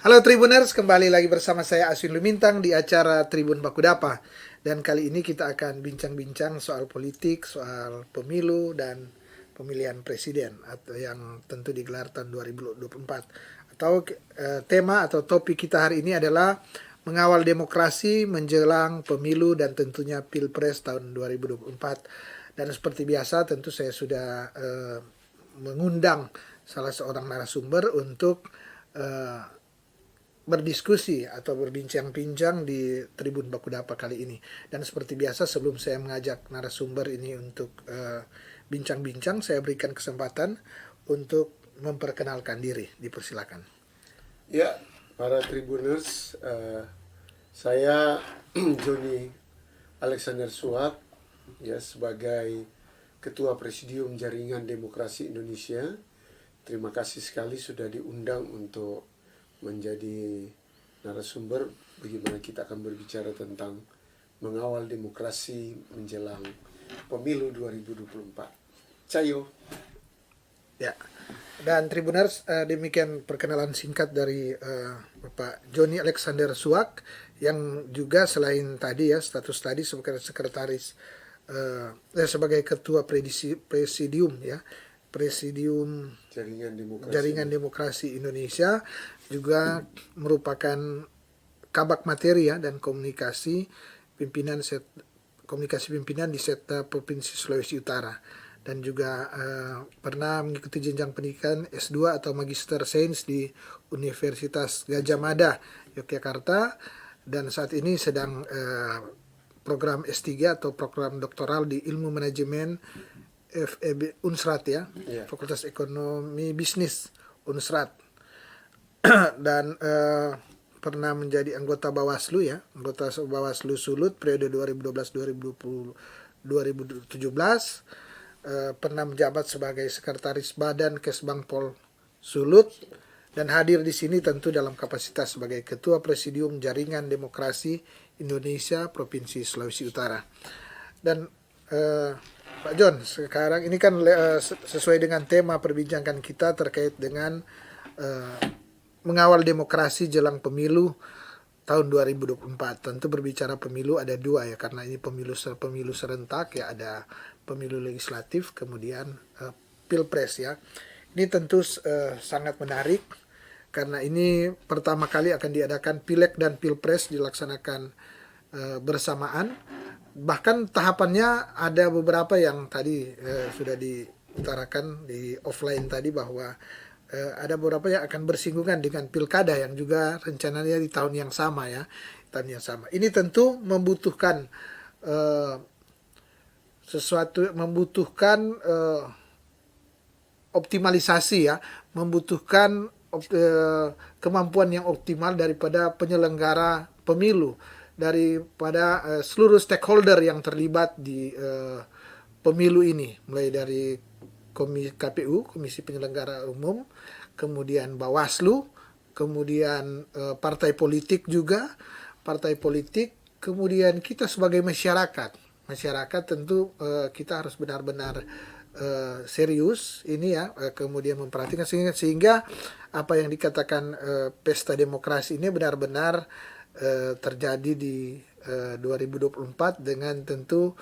Halo Tribuners, kembali lagi bersama saya Aswin Lumintang di acara Tribun Bakudapa. Dan kali ini kita akan bincang-bincang soal politik, soal pemilu dan pemilihan presiden atau yang tentu digelar tahun 2024. Atau tema atau topik kita hari ini adalah mengawal demokrasi menjelang pemilu dan tentunya Pilpres tahun 2024. Dan seperti biasa tentu saya sudah mengundang salah seorang narasumber untuk berdiskusi atau berbincang-bincang di Tribun Bakudapa kali ini. Dan seperti biasa sebelum saya mengajak narasumber ini untuk bincang-bincang, saya berikan kesempatan untuk memperkenalkan diri. Dipersilakan. Ya, para Tribuners, saya Joni Alexander Suat, ya, sebagai Ketua Presidium Jaringan Demokrasi Indonesia. Terima kasih sekali sudah diundang untuk menjadi narasumber bagaimana kita akan berbicara tentang mengawal demokrasi menjelang pemilu 2024. Cayo. Ya. Dan Tribuners, demikian perkenalan singkat dari Bapak Joni Alexander Suak yang juga selain tadi ya status tadi sebagai sekretaris sebagai ketua presidium ya. Presidium Jaringan Demokrasi Indonesia juga merupakan kabak materi ya dan komunikasi pimpinan di Setda Provinsi Sulawesi Utara dan juga pernah mengikuti jenjang pendidikan S2 atau Magister Sains di Universitas Gadjah Mada Yogyakarta dan saat ini sedang program S3 atau program doktoral di Ilmu Manajemen FEB Unsrat ya, Fakultas Ekonomi Bisnis Unsrat dan pernah menjadi anggota Bawaslu ya, anggota Bawaslu Sulut periode 2012-2017, pernah menjabat sebagai sekretaris Badan Kesbangpol Sulut dan hadir di sini tentu dalam kapasitas sebagai Ketua Presidium Jaringan Demokrasi Indonesia Provinsi Sulawesi Utara. Dan Pak John, sekarang ini kan sesuai dengan tema perbincangan kita terkait dengan mengawal demokrasi jelang pemilu tahun 2024. Tentu berbicara pemilu ada dua ya, karena ini pemilu serentak ya, ada pemilu legislatif kemudian pilpres ya. Ini tentu sangat menarik karena ini pertama kali akan diadakan pileg dan pilpres dilaksanakan bersamaan. Bahkan tahapannya ada beberapa yang tadi sudah diutarakan di offline tadi bahwa ada beberapa yang akan bersinggungan dengan pilkada yang juga rencananya di tahun yang sama ya, tahun yang sama. Ini tentu membutuhkan optimalisasi ya, membutuhkan kemampuan yang optimal daripada penyelenggara pemilu, daripada seluruh stakeholder yang terlibat di pemilu ini, mulai dari KPU, Komisi Penyelenggara Umum, kemudian Bawaslu, kemudian partai politik juga, kemudian kita sebagai masyarakat tentu kita harus benar-benar serius ini ya, kemudian memperhatikan sehingga apa yang dikatakan pesta demokrasi ini benar-benar terjadi di 2024 dengan tentu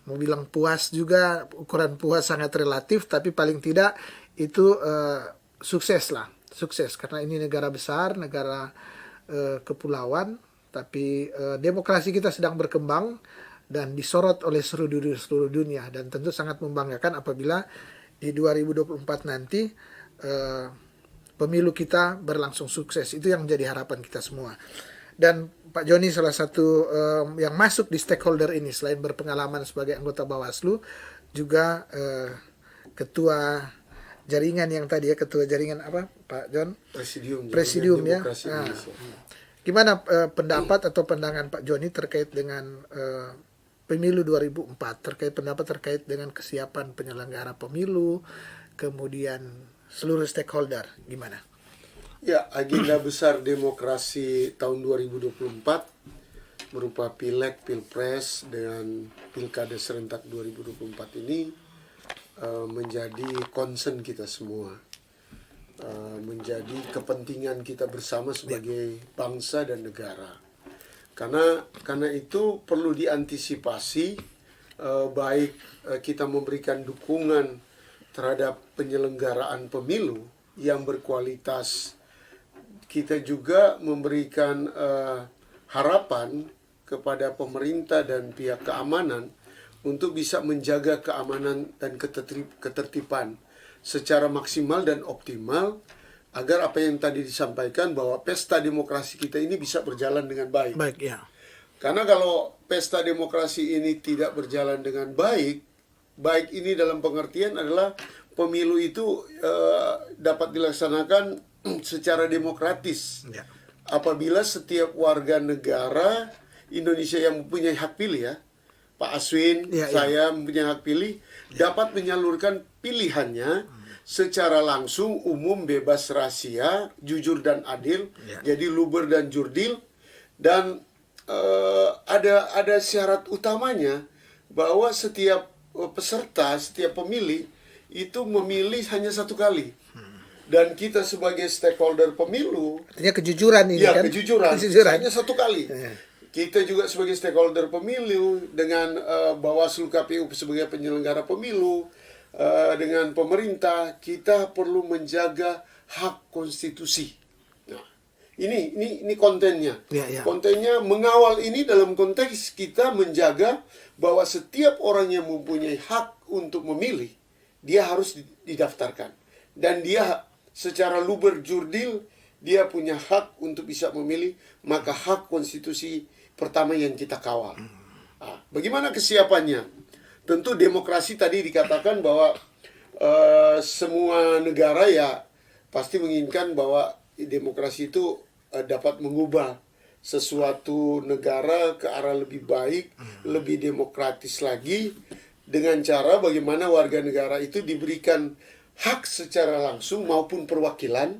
mau bilang puas juga, ukuran puas sangat relatif, tapi paling tidak itu sukses karena ini negara besar, negara kepulauan, tapi demokrasi kita sedang berkembang dan disorot oleh seluruh dunia dan tentu sangat membanggakan apabila di 2024 nanti pemilu kita berlangsung sukses. Itu yang menjadi harapan kita semua. Dan Pak Joni salah satu yang masuk di stakeholder ini, selain berpengalaman sebagai anggota Bawaslu, juga ketua jaringan yang tadi ya, ketua jaringan apa Pak Jon? Presidium ya. Gimana pendapat atau pandangan Pak Joni terkait dengan pemilu 2004, terkait dengan kesiapan penyelenggara pemilu, kemudian seluruh stakeholder, gimana? Ya, agenda besar demokrasi tahun 2024 berupa pileg, pilpres, dan pilkada serentak 2024 ini menjadi concern kita semua. menjadi kepentingan kita bersama sebagai bangsa dan negara. Karena itu perlu diantisipasi, baik kita memberikan dukungan terhadap penyelenggaraan pemilu yang berkualitas, kita juga memberikan harapan kepada pemerintah dan pihak keamanan untuk bisa menjaga keamanan dan ketertiban secara maksimal dan optimal, agar apa yang tadi disampaikan bahwa pesta demokrasi kita ini bisa berjalan dengan baik. Baik, ya. Karena kalau pesta demokrasi ini tidak berjalan dengan baik, baik ini dalam pengertian adalah pemilu itu dapat dilaksanakan secara demokratis. Ya. Apabila setiap warga negara Indonesia yang mempunyai hak pilih, ya, Pak Aswin, saya mempunyai hak pilih, dapat menyalurkan pilihannya secara langsung, umum, bebas rahasia, jujur dan adil, jadi luber dan jurdil. Dan ada syarat utamanya bahwa setiap peserta, setiap pemilih itu memilih hanya satu kali. Dan kita sebagai stakeholder pemilu, artinya kejujuran ini ya, kan? kejujuran hanya satu kali. Kita juga sebagai stakeholder pemilu dengan Bawaslu, KPU sebagai penyelenggara pemilu, dengan pemerintah, kita perlu menjaga hak konstitusi. Nah, ini kontennya. Kontennya mengawal ini dalam konteks kita menjaga bahwa setiap orang yang mempunyai hak untuk memilih, dia harus didaftarkan. Dan dia secara luber jurdil, dia punya hak untuk bisa memilih, maka hak konstitusi pertama yang kita kawal. Nah, bagaimana kesiapannya? Tentu demokrasi tadi dikatakan bahwa semua negara ya pasti menginginkan bahwa demokrasi itu dapat mengubah sesuatu negara ke arah lebih baik, lebih demokratis lagi, dengan cara bagaimana warga negara itu diberikan hak secara langsung maupun perwakilan,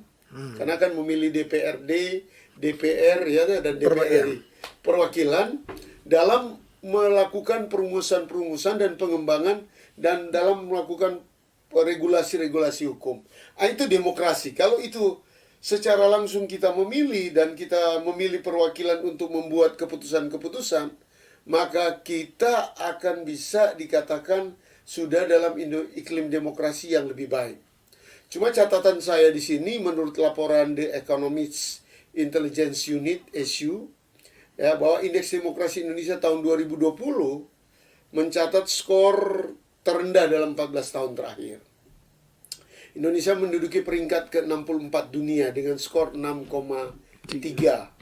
karena kan memilih DPRD, DPR ya, dan DPRI, perwakilan dalam melakukan perumusan-perumusan dan pengembangan, dan dalam melakukan regulasi-regulasi hukum. Itu demokrasi. Kalau itu secara langsung kita memilih dan kita memilih perwakilan untuk membuat keputusan-keputusan, maka kita akan bisa dikatakan sudah dalam iklim demokrasi yang lebih baik. Cuma catatan saya di sini, menurut laporan The Economist Intelligence Unit (ESU), ya, bahwa indeks demokrasi Indonesia tahun 2020 mencatat skor terendah dalam 14 tahun terakhir. Indonesia menduduki peringkat ke-64 dunia dengan skor 6,3,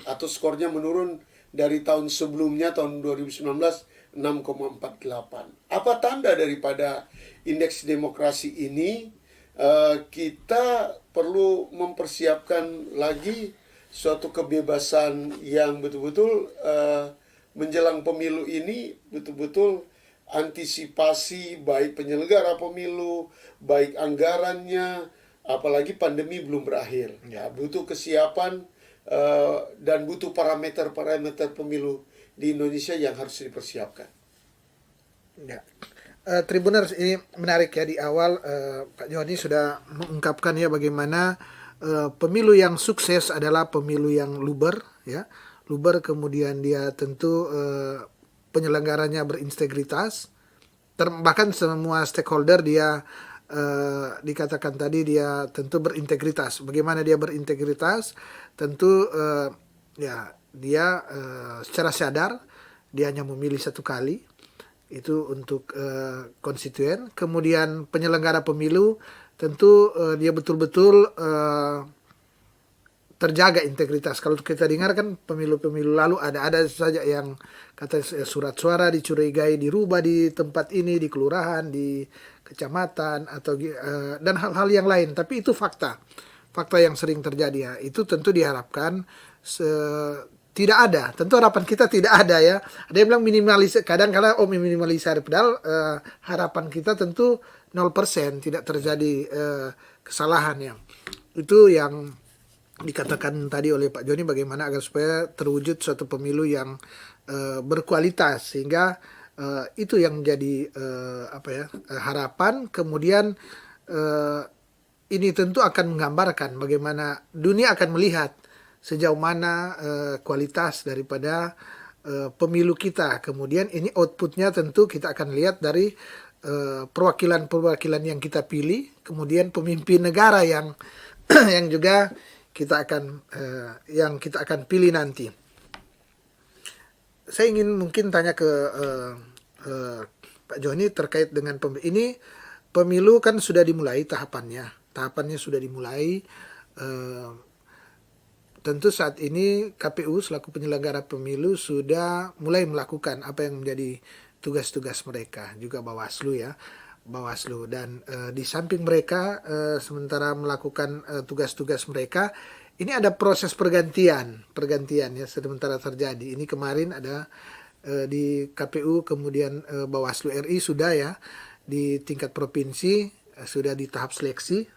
atau skornya menurun dari tahun sebelumnya, tahun 2019 6,48. Apa tanda daripada indeks demokrasi ini? Kita perlu mempersiapkan lagi suatu kebebasan yang betul-betul menjelang pemilu ini, betul-betul antisipasi baik penyelenggara pemilu, baik anggarannya, apalagi pandemi belum berakhir. Ya, butuh kesiapan dan butuh parameter-parameter pemilu di Indonesia yang harus dipersiapkan. Ya. Tribuners, ini menarik ya, di awal Pak Joni sudah mengungkapkan ya bagaimana pemilu yang sukses adalah pemilu yang luber, ya. Luber, kemudian dia tentu penyelenggaranya berintegritas, bahkan semua stakeholder dia dikatakan tadi dia tentu berintegritas. Bagaimana dia berintegritas? Tentu ya dia secara sadar dia hanya memilih satu kali, itu untuk konstituen. Kemudian penyelenggara pemilu tentu dia betul-betul terjaga integritas. Kalau kita dengar kan pemilu-pemilu lalu ada saja yang kata surat suara dicurigai dirubah di tempat ini, di kelurahan, di kecamatan, atau dan hal-hal yang lain. Tapi itu fakta yang sering terjadi ya. Itu tentu diharapkan tidak ada. Tentu harapan kita tidak ada ya. Ada yang bilang minimalisir, kadang-kadang minimalisir, padahal harapan kita tentu 0%, tidak terjadi kesalahan ya. Itu yang dikatakan tadi oleh Pak Joni, bagaimana agar supaya terwujud suatu pemilu yang berkualitas, sehingga itu yang menjadi harapan. Kemudian ini tentu akan menggambarkan bagaimana dunia akan melihat sejauh mana kualitas daripada pemilu kita. Kemudian ini outputnya tentu kita akan lihat dari perwakilan-perwakilan yang kita pilih, kemudian pemimpin negara yang yang juga kita akan pilih nanti. Saya ingin mungkin tanya ke Pak Joni terkait dengan ini pemilu kan sudah dimulai tahapannya sudah dimulai. Tentu saat ini KPU selaku penyelenggara pemilu sudah mulai melakukan apa yang menjadi tugas-tugas mereka, juga Bawaslu dan di samping mereka sementara melakukan tugas-tugas mereka, ini ada proses pergantian ya sementara terjadi. Ini kemarin ada di KPU, kemudian Bawaslu RI sudah ya di tingkat provinsi sudah di tahap seleksi.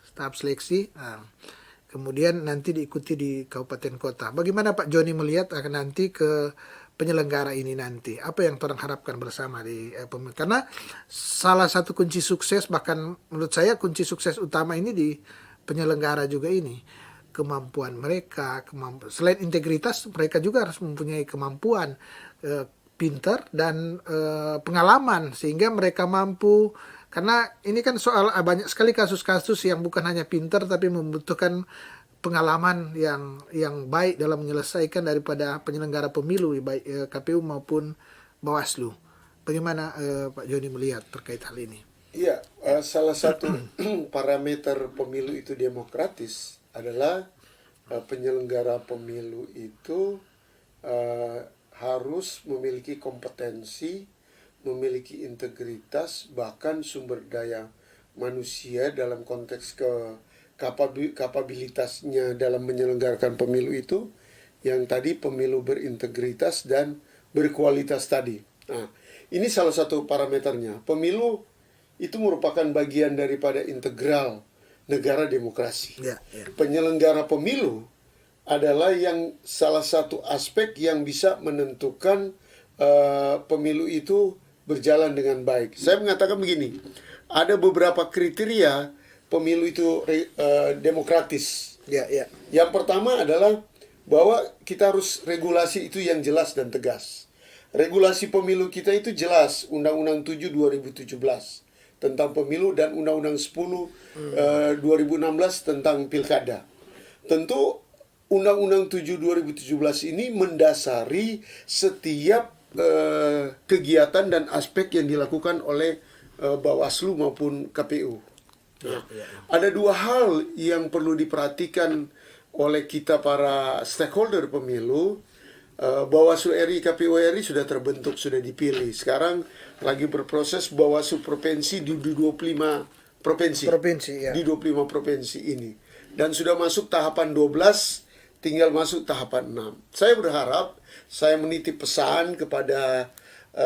Kemudian nanti diikuti di kabupaten kota. Bagaimana Pak Joni melihat akan nanti ke penyelenggara ini nanti? Apa yang orang harapkan bersama di karena salah satu kunci sukses, bahkan menurut saya kunci sukses utama ini di penyelenggara juga ini. Kemampuan mereka, selain integritas, mereka juga harus mempunyai kemampuan pintar dan pengalaman sehingga mereka mampu. Karena ini kan soal banyak sekali kasus-kasus yang bukan hanya pintar tapi membutuhkan pengalaman yang baik dalam menyelesaikan daripada penyelenggara pemilu baik KPU maupun Bawaslu. Bagaimana Pak Joni melihat terkait hal ini? Iya, salah satu parameter pemilu itu demokratis adalah penyelenggara pemilu itu harus memiliki kompetensi, memiliki integritas, bahkan sumber daya manusia dalam konteks kapabilitasnya dalam menyelenggarakan pemilu itu, yang tadi pemilu berintegritas dan berkualitas tadi. Nah, ini salah satu parameternya. Pemilu itu merupakan bagian daripada integral negara demokrasi. Penyelenggara pemilu adalah yang salah satu aspek yang bisa menentukan pemilu itu berjalan dengan baik. Saya mengatakan begini, ada beberapa kriteria pemilu itu demokratis. Yang pertama adalah bahwa kita harus regulasi itu yang jelas dan tegas. Regulasi pemilu kita itu jelas, Undang-Undang 7 2017 tentang pemilu dan Undang-Undang 10 2016 tentang pilkada. Tentu Undang-Undang 7 2017 ini mendasari setiap kegiatan dan aspek yang dilakukan oleh Bawaslu maupun KPU. Ada dua hal yang perlu diperhatikan oleh kita para stakeholder pemilu. Bawaslu RI, KPU RI sudah terbentuk, sudah dipilih. Sekarang lagi berproses Bawaslu provinsi di 25 provinsi. Di 25 provinsi ini. Dan sudah masuk tahapan 12, tinggal masuk tahapan 6. Saya berharap, saya menitip pesan kepada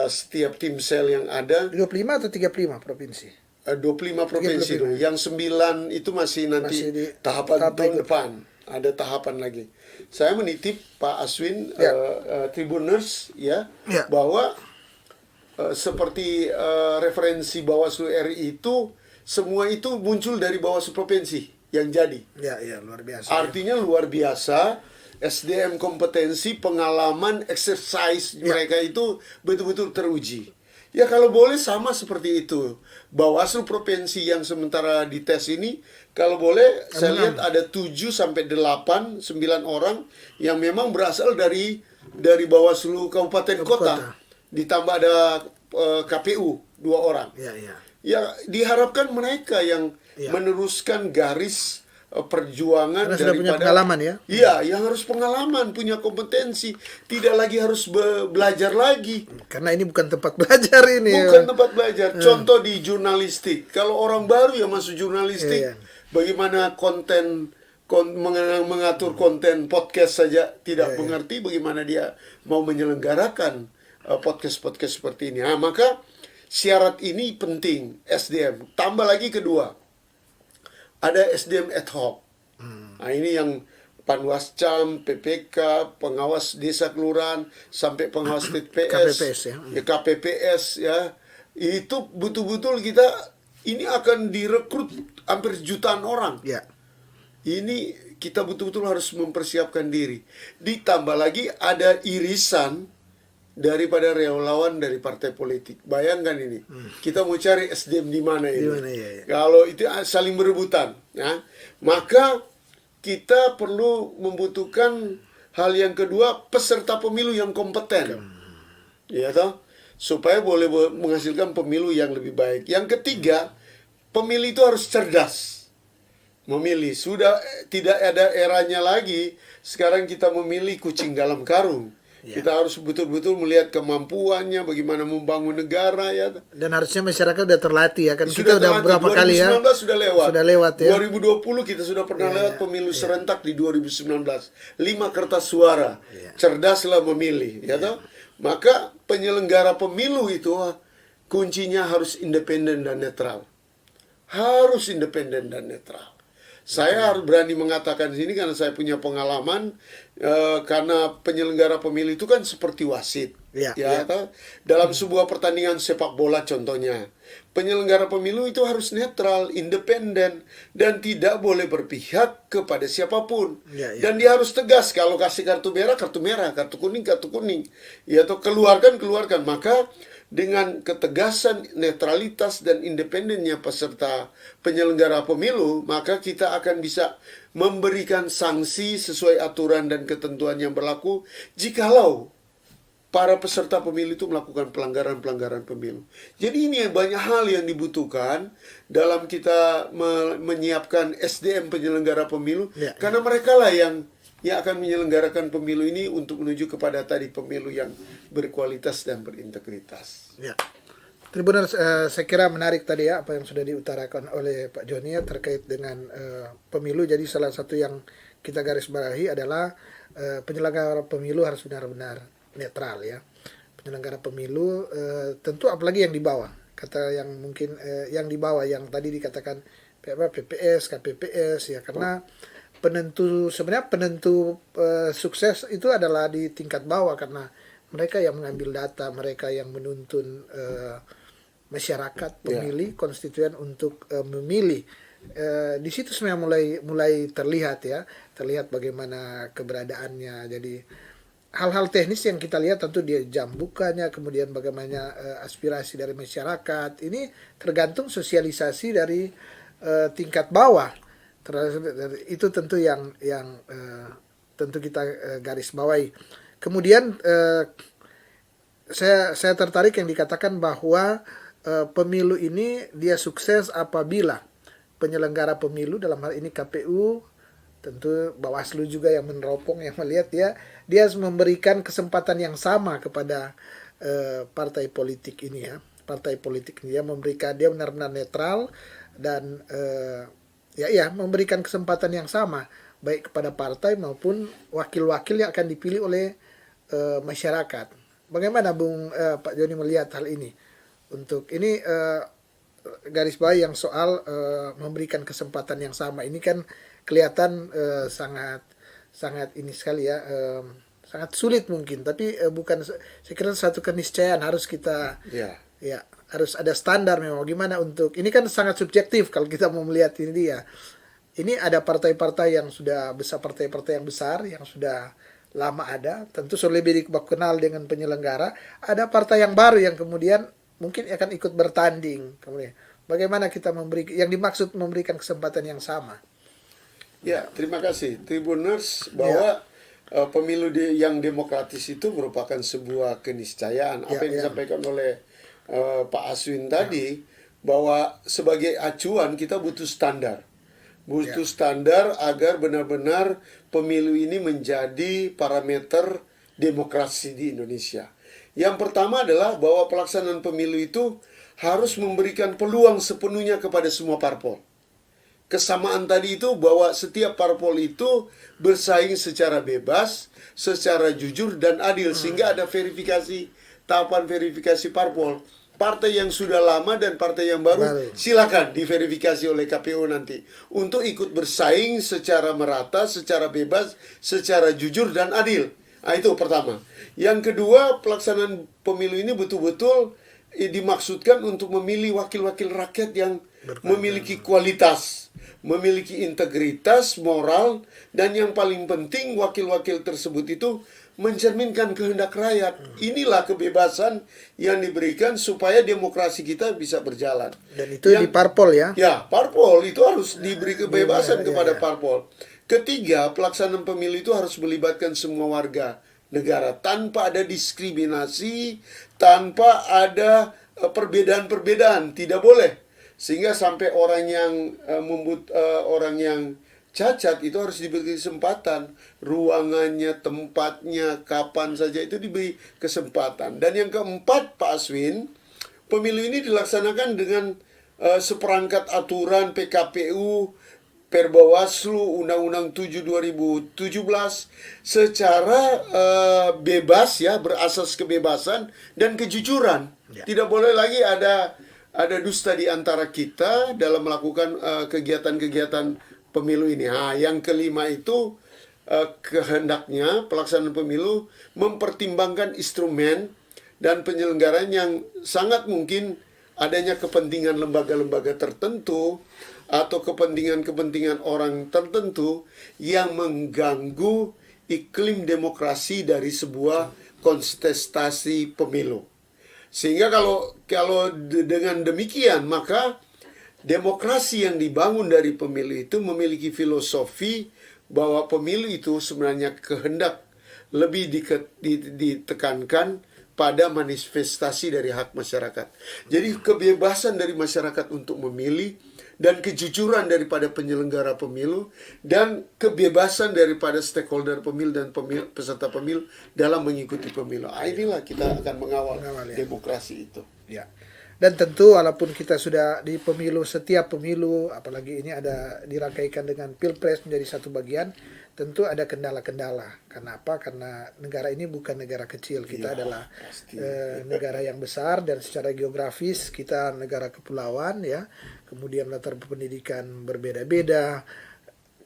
setiap tim sel yang ada. 25 atau 35 provinsi? 25 provinsi 35. Dulu. Yang 9 itu masih nanti di tahap depan. Ada tahapan lagi. Saya menitip Pak Aswin, Tribuners, bahwa seperti referensi Bawaslu RI itu, semua itu muncul dari Bawaslu provinsi yang jadi. Luar biasa. Artinya luar biasa. SDM kompetensi, pengalaman, exercise mereka itu betul-betul teruji. Ya kalau boleh sama seperti itu. Bawaslu provinsi yang sementara dites ini, kalau boleh saya lihat ada 7 sampai 8, 9 orang yang memang berasal dari Bawaslu kabupaten kota. Ditambah ada KPU 2 orang. Ya diharapkan mereka yang meneruskan garis perjuangan karena daripada punya pengalaman ya. Iya, yang harus pengalaman, punya kompetensi, tidak lagi harus belajar lagi. Karena ini bukan tempat belajar ini. Bukan tempat belajar. Contoh di jurnalistik. Kalau orang baru yang masuk jurnalistik, bagaimana mengatur konten podcast saja tidak mengerti, bagaimana dia mau menyelenggarakan podcast-podcast seperti ini. Nah, maka syarat ini penting, SDM. Tambah lagi kedua, ada SDM ad hoc. Nah, ini yang Panwascam, PPK, pengawas desa kelurahan, sampai pengawas TPS, KPPS ya. KPPS ya. Itu betul-betul kita ini akan direkrut hampir jutaan orang. Ya. Ini kita betul-betul harus mempersiapkan diri. Ditambah lagi ada irisan daripada relawan dari partai politik. Bayangkan ini, kita mau cari SDM di mana ini? Di mana, ya. Kalau itu saling berebutan, ya, maka kita perlu membutuhkan hal yang kedua, peserta pemilu yang kompeten, ya toh, supaya boleh menghasilkan pemilu yang lebih baik. Yang ketiga, pemilih itu harus cerdas. Memilih, sudah tidak ada eranya lagi sekarang kita memilih kucing dalam karung. Kita harus betul-betul melihat kemampuannya, bagaimana membangun negara, ya. Dan harusnya masyarakat udah terlatih ya kan. Sudah Kita udah terlatih. berapa kali ya? 2019 sudah lewat. Sudah lewat ya. 2020 kita sudah pernah lewat pemilu serentak di 2019. 5 kertas suara. Cerdaslah memilih, ya toh. Maka penyelenggara pemilu itu kuncinya harus independen dan netral. Harus independen dan netral. Saya harus berani mengatakan di sini karena saya punya pengalaman, karena penyelenggara pemilu itu kan seperti wasit, toh? Dalam sebuah pertandingan sepak bola contohnya, penyelenggara pemilu itu harus netral, independen, dan tidak boleh berpihak kepada siapapun. Dan dia harus tegas, kalau kasih kartu merah, kartu kuning, ya toh, keluarkan. Maka dengan ketegasan, netralitas, dan independennya peserta penyelenggara pemilu, maka kita akan bisa memberikan sanksi sesuai aturan dan ketentuan yang berlaku jikalau para peserta pemilu itu melakukan pelanggaran pemilu. Jadi ini banyak hal yang dibutuhkan dalam kita menyiapkan SDM penyelenggara pemilu, karena mereka lah yang akan menyelenggarakan pemilu ini untuk menuju kepada tadi pemilu yang berkualitas dan berintegritas. Ya. Tribuners, saya kira menarik tadi ya apa yang sudah diutarakan oleh Pak Joni ya, terkait dengan pemilu. Jadi salah satu yang kita garis bawahi adalah penyelenggara pemilu harus benar-benar netral ya. Penyelenggara pemilu tentu apalagi yang di bawah. Kata yang mungkin yang di bawah yang tadi dikatakan PPS, KPPS ya, karena penentu sukses itu adalah di tingkat bawah, karena mereka yang mengambil data, mereka yang menuntun masyarakat, pemilih, konstituen untuk memilih. Di situ sebenarnya mulai terlihat bagaimana keberadaannya. Jadi hal-hal teknis yang kita lihat tentu dia jam bukanya, kemudian bagaimana aspirasi dari masyarakat. Ini tergantung sosialisasi dari tingkat bawah. Itu tentu yang tentu kita garis bawahi. Kemudian saya tertarik yang dikatakan bahwa pemilu ini dia sukses apabila penyelenggara pemilu, dalam hal ini KPU, tentu Bawaslu juga yang meneropong, yang melihat dia memberikan kesempatan yang sama kepada partai politik ini ya. Partai politik ini dia benar-benar netral dan memberikan kesempatan yang sama baik kepada partai maupun wakil-wakil yang akan dipilih oleh masyarakat. Bagaimana Pak Joni melihat hal ini? Untuk ini garis bawahi yang soal memberikan kesempatan yang sama. Ini kan kelihatan sangat ini sekali ya, sangat sulit mungkin, tapi bukan, saya kira satu keniscayaan harus kita harus ada standar memang gimana untuk ini, kan sangat subjektif kalau kita mau melihat ini dia. Ini ada partai-partai yang sudah besar, partai-partai yang besar yang sudah lama ada, tentu sudah lebih dikenal dengan penyelenggara. Ada partai yang baru yang kemudian mungkin akan ikut bertanding. Kemudian bagaimana kita yang dimaksud memberikan kesempatan yang sama? Ya, terima kasih Tribuners, bahwa pemilu yang demokratis itu merupakan sebuah keniscayaan. Apa yang disampaikan oleh Pak Aswin tadi, bahwa sebagai acuan kita butuh standar. Butuh standar agar benar-benar pemilu ini menjadi parameter demokrasi di Indonesia. Yang pertama adalah bahwa pelaksanaan pemilu itu harus memberikan peluang sepenuhnya kepada semua parpol. Kesamaan tadi itu bahwa setiap parpol itu bersaing secara bebas, secara jujur dan adil, sehingga ada verifikasi, tahapan verifikasi parpol. Partai yang sudah lama dan partai yang baru silakan diverifikasi oleh KPU nanti untuk ikut bersaing secara merata, secara bebas, secara jujur dan adil. Nah, itu pertama. Yang kedua, pelaksanaan pemilu ini betul-betul dimaksudkan untuk memilih wakil-wakil rakyat yang memiliki kualitas, memiliki integritas moral, dan yang paling penting wakil-wakil tersebut itu mencerminkan kehendak rakyat. Inilah kebebasan yang diberikan supaya demokrasi kita bisa berjalan. Dan itu di parpol ya? Ya, parpol itu harus diberi kebebasan kepada parpol. Ketiga, pelaksanaan pemilu itu harus melibatkan semua warga negara tanpa ada diskriminasi, tanpa ada perbedaan-perbedaan, tidak boleh. Sehingga sampai orang yang orang yang cacat itu harus diberi kesempatan, ruangannya, tempatnya, kapan saja itu diberi kesempatan. Dan yang keempat, Pak Aswin, pemilu ini dilaksanakan dengan seperangkat aturan PKPU, Perbawaslu, Undang-Undang 7 2017 secara bebas ya, berasas kebebasan dan kejujuran. Ya. Tidak boleh lagi ada dusta di antara kita dalam melakukan kegiatan-kegiatan pemilu ini. Nah, yang kelima itu kehendaknya pelaksanaan pemilu mempertimbangkan instrumen dan penyelenggaraan yang sangat mungkin adanya kepentingan lembaga-lembaga tertentu atau kepentingan-kepentingan orang tertentu yang mengganggu iklim demokrasi dari sebuah kontestasi pemilu. Sehingga kalau dengan demikian, maka demokrasi yang dibangun dari pemilu itu memiliki filosofi bahwa pemilu itu sebenarnya kehendak lebih ditekankan pada manifestasi dari hak masyarakat. Jadi kebebasan dari masyarakat untuk memilih, dan kejujuran daripada penyelenggara pemilu, dan kebebasan daripada stakeholder pemilu dan peserta pemilu dalam mengikuti pemilu. Inilah kita akan mengawal demokrasi itu. Ya. Dan tentu walaupun kita sudah di pemilu, setiap pemilu, apalagi ini ada dirangkaikan dengan pilpres menjadi satu bagian, tentu ada kendala-kendala. Kenapa? Karena negara ini bukan negara kecil. Kita adalah negara yang besar, dan secara geografis kita negara kepulauan ya. Kemudian latar pendidikan berbeda-beda.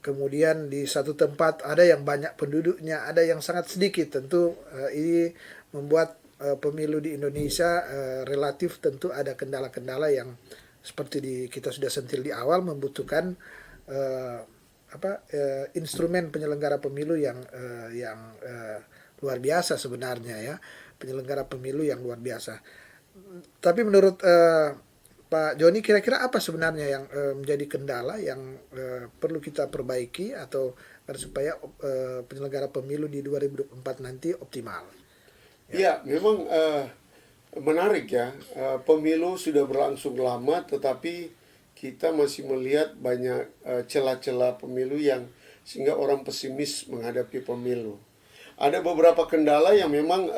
Kemudian di satu tempat ada yang banyak penduduknya, ada yang sangat sedikit. Tentu ini membuat pemilu di Indonesia relatif tentu ada kendala-kendala yang seperti kita sudah sentil di awal, membutuhkan instrumen penyelenggara pemilu yang luar biasa sebenarnya ya, penyelenggara pemilu yang luar biasa. Tapi menurut Pak Joni, kira-kira apa sebenarnya yang menjadi kendala yang perlu kita perbaiki atau supaya penyelenggara pemilu di 2024 nanti optimal? Ya, memang menarik ya. Pemilu sudah berlangsung lama, tetapi kita masih melihat banyak celah-celah pemilu yang sehingga orang pesimis menghadapi pemilu. Ada beberapa kendala yang memang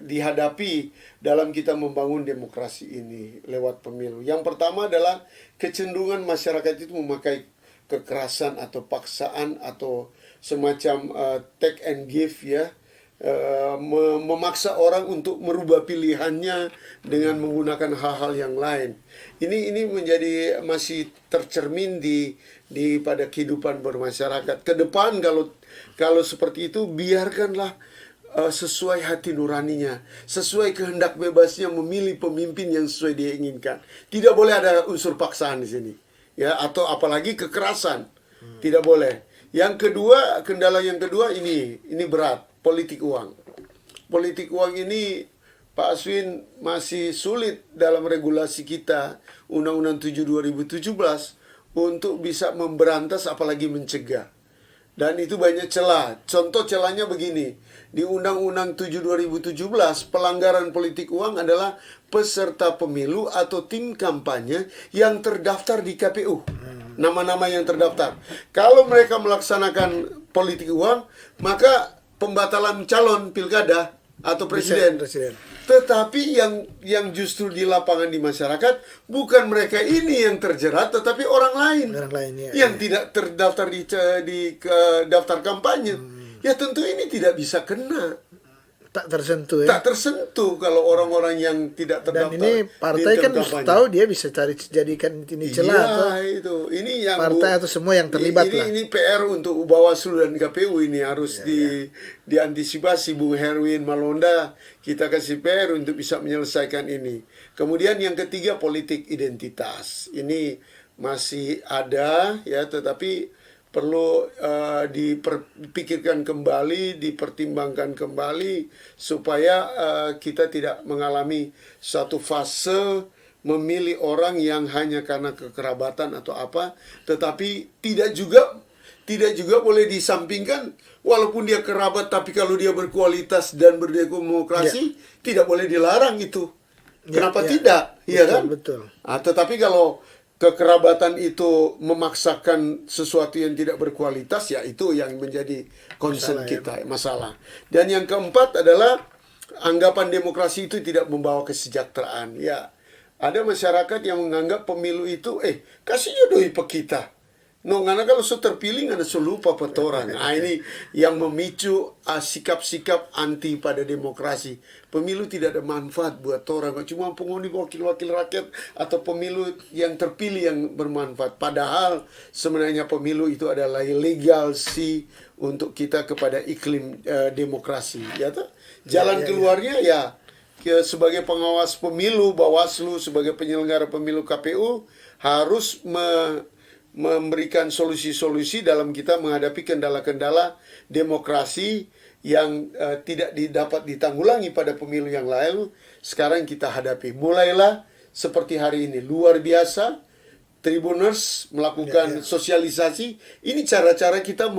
dihadapi dalam kita membangun demokrasi ini lewat pemilu. Yang pertama adalah kecenderungan masyarakat itu memakai kekerasan atau paksaan atau semacam take and give ya. Memaksa orang untuk merubah pilihannya dengan menggunakan hal-hal yang lain. Ini menjadi masih tercermin di pada kehidupan bermasyarakat. Ke depan kalau seperti itu, biarkanlah sesuai hati nuraninya, sesuai kehendak bebasnya memilih pemimpin yang sesuai dia inginkan. Tidak boleh ada unsur paksaan di sini, ya, atau apalagi kekerasan. Tidak boleh. Yang kedua, kendala yang kedua ini berat. Politik uang. Politik uang ini, Pak Aswin, masih sulit dalam regulasi kita, Undang-Undang 7 2017, untuk bisa memberantas apalagi mencegah. Dan itu banyak celah. Contoh celahnya begini. Di Undang-Undang 7 2017, pelanggaran politik uang adalah peserta pemilu atau tim kampanye yang terdaftar di KPU. Nama-nama yang terdaftar. Kalau mereka melaksanakan politik uang, maka pembatalan calon pilkada atau presiden. Tetapi yang justru di lapangan di masyarakat bukan mereka ini yang terjerat, tetapi orang lain yang tidak terdaftar di daftar kampanye. Ya tentu ini tidak bisa kena. Tak tersentuh ya. Tak tersentuh kalau orang-orang yang tidak terdaftar. Dan ini partai kan tahu dia bisa jadikan ini celah. Iya, itu. Ini yang partai atau semua yang terlibat lah. Ini PR untuk Bawaslu dan KPU ini harus diantisipasi. Bung Herwin Malonda, kita kasih PR untuk bisa menyelesaikan ini. Kemudian yang ketiga politik identitas. Ini masih ada ya, tetapi perlu dipikirkan kembali, dipertimbangkan kembali supaya kita tidak mengalami satu fase memilih orang yang hanya karena kekerabatan atau apa, tetapi tidak juga boleh disampingkan walaupun dia kerabat, tapi kalau dia berkualitas dan berdemokrasi tidak boleh dilarang itu. Kenapa tidak? Iya kan? Betul. Tetapi kalau kekerabatan itu memaksakan sesuatu yang tidak berkualitas, ya itu yang menjadi concern kita, masalah. Dan yang keempat adalah anggapan demokrasi itu tidak membawa kesejahteraan. Ya, ada masyarakat yang menganggap pemilu itu, kasih jodoh pe kita. No, karena kalau terpilih nggak ada lupa petoran. Ini yang memicu sikap-sikap anti pada demokrasi. Pemilu tidak ada manfaat buat orang. Cuma pengundi wakil-wakil rakyat atau pemilu yang terpilih yang bermanfaat. Padahal sebenarnya pemilu itu adalah legal sih untuk kita kepada iklim demokrasi. Ya, jalan keluarnya ya sebagai pengawas pemilu, Bawaslu sebagai penyelenggara pemilu, KPU harus memberikan solusi-solusi dalam kita menghadapi kendala-kendala demokrasi yang tidak dapat ditanggulangi pada pemilu yang lalu. Sekarang kita hadapi. Mulailah seperti hari ini, luar biasa. Tribuners melakukan sosialisasi. Ini cara-cara kita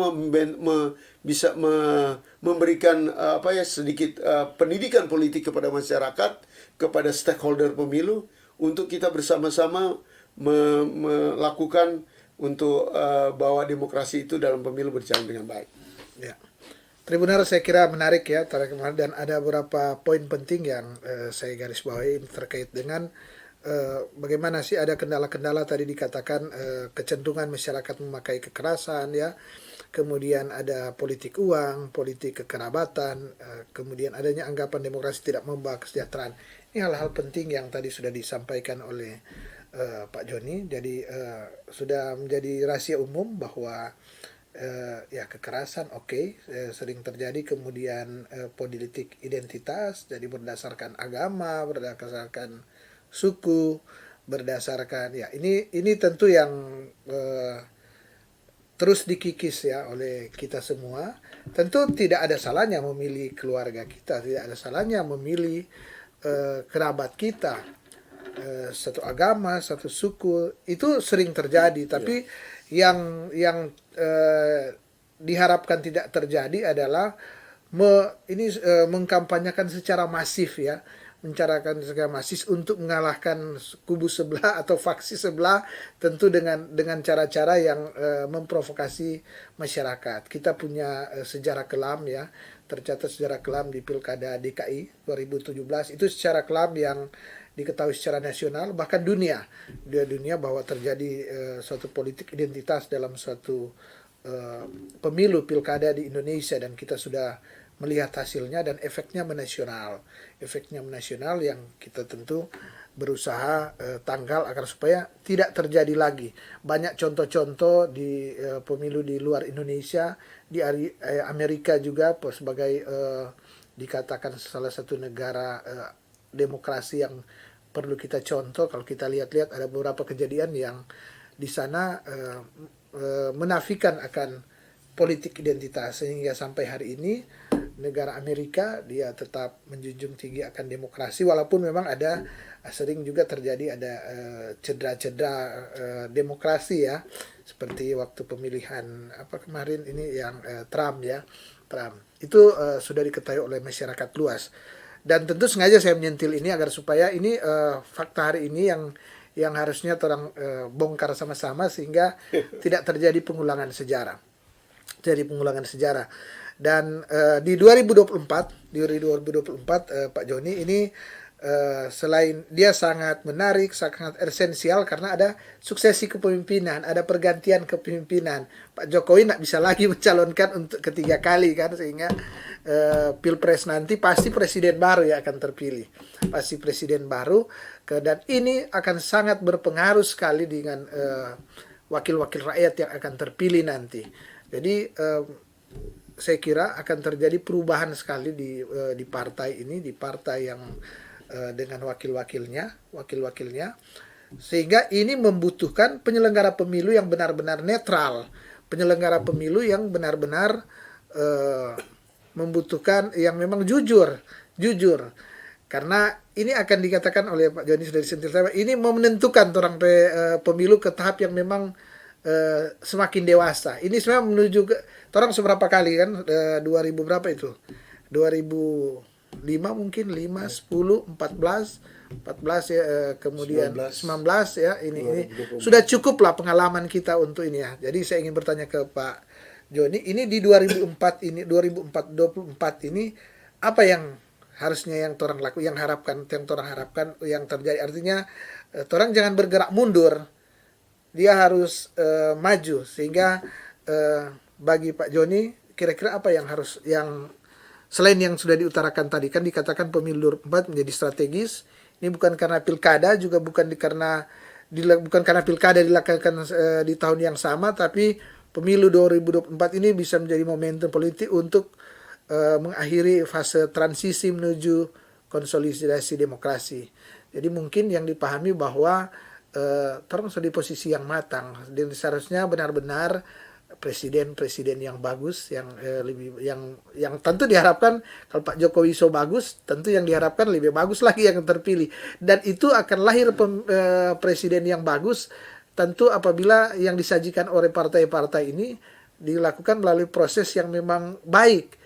bisa memberikan sedikit pendidikan politik kepada masyarakat, kepada stakeholder pemilu, untuk kita bersama-sama melakukan untuk bahwa demokrasi itu dalam pemilu berjalan dengan baik. Ya. Tribuners, saya kira menarik ya kemarin, dan ada beberapa poin penting yang saya garis bawahi terkait dengan bagaimana sih ada kendala-kendala tadi dikatakan, kecenderungan masyarakat memakai kekerasan ya, kemudian ada politik uang, politik kekerabatan, kemudian adanya anggapan demokrasi tidak membawa kesejahteraan. Ini hal-hal penting yang tadi sudah disampaikan oleh Pak Joni. Jadi sudah menjadi rahasia umum bahwa ya kekerasan sering terjadi, kemudian politik identitas, jadi berdasarkan agama, berdasarkan suku, berdasarkan ini tentu yang terus dikikis ya oleh kita semua. Tentu tidak ada salahnya memilih keluarga kita, tidak ada salahnya memilih kerabat kita, satu agama, satu suku, itu sering terjadi. Tapi yang diharapkan tidak terjadi adalah mengkampanyekan secara masif ya, mencarakan secara masif untuk mengalahkan kubu sebelah atau faksi sebelah, tentu dengan cara-cara yang memprovokasi masyarakat. Kita punya sejarah kelam ya, tercatat sejarah kelam di Pilkada DKI 2017, itu sejarah kelam yang diketahui secara nasional, bahkan dunia bahwa terjadi suatu politik identitas dalam suatu pemilu pilkada di Indonesia, dan kita sudah melihat hasilnya dan efeknya menasional yang kita tentu berusaha tanggal agar supaya tidak terjadi lagi. Banyak contoh-contoh di pemilu di luar Indonesia, di Amerika juga sebagai dikatakan salah satu negara demokrasi yang perlu kita contoh. Kalau kita lihat-lihat ada beberapa kejadian yang di sana menafikan akan politik identitas, sehingga sampai hari ini negara Amerika dia tetap menjunjung tinggi akan demokrasi, walaupun memang ada sering juga terjadi ada cedera-cedera demokrasi ya, seperti waktu pemilihan kemarin ini yang Trump itu sudah diketahui oleh masyarakat luas. Dan tentu sengaja saya menyentil ini agar supaya ini fakta hari ini yang harusnya orang bongkar sama-sama, sehingga tidak terjadi pengulangan sejarah. Dan di 2024 Pak Joni ini selain dia sangat menarik, sangat esensial karena ada suksesi kepemimpinan, ada pergantian kepemimpinan. Pak Jokowi tidak bisa lagi mencalonkan untuk ketiga kali kan, sehingga Pilpres nanti pasti presiden baru yang akan terpilih, pasti presiden baru, dan ini akan sangat berpengaruh sekali dengan wakil-wakil rakyat yang akan terpilih nanti. Jadi saya kira akan terjadi perubahan sekali di partai ini, di partai yang dengan wakil-wakilnya, sehingga ini membutuhkan penyelenggara pemilu yang benar-benar netral, penyelenggara pemilu yang benar-benar membutuhkan yang memang jujur, karena ini akan dikatakan oleh Pak Joni sudah disentil saya, ini mau menentukan orang pemilu ke tahap yang memang semakin dewasa. Ini sebenarnya menuju ke orang seberapa kali kan 2000 berapa itu? 2005 mungkin 5, 10, 14 ya kemudian 19 ya ini sudah cukup lah pengalaman kita untuk ini ya. Jadi saya ingin bertanya ke Pak Joni, ini di 2024 ini apa yang harusnya yang orang laku, yang orang harapkan yang terjadi, artinya orang jangan bergerak mundur, dia harus maju, sehingga bagi Pak Joni kira-kira apa yang harus, yang selain yang sudah diutarakan tadi, kan dikatakan pemilu 2024 menjadi strategis, ini bukan karena pilkada, juga bukan karena pilkada dilakukan di tahun yang sama, tapi pemilu 2024 ini bisa menjadi momentum politik untuk mengakhiri fase transisi menuju konsolidasi demokrasi. Jadi mungkin yang dipahami bahwa terus di posisi yang matang, dan seharusnya benar-benar presiden yang bagus, yang tentu diharapkan kalau Pak Jokowi so bagus, tentu yang diharapkan lebih bagus lagi yang terpilih, dan itu akan lahir presiden yang bagus tentu apabila yang disajikan oleh partai-partai ini dilakukan melalui proses yang memang baik.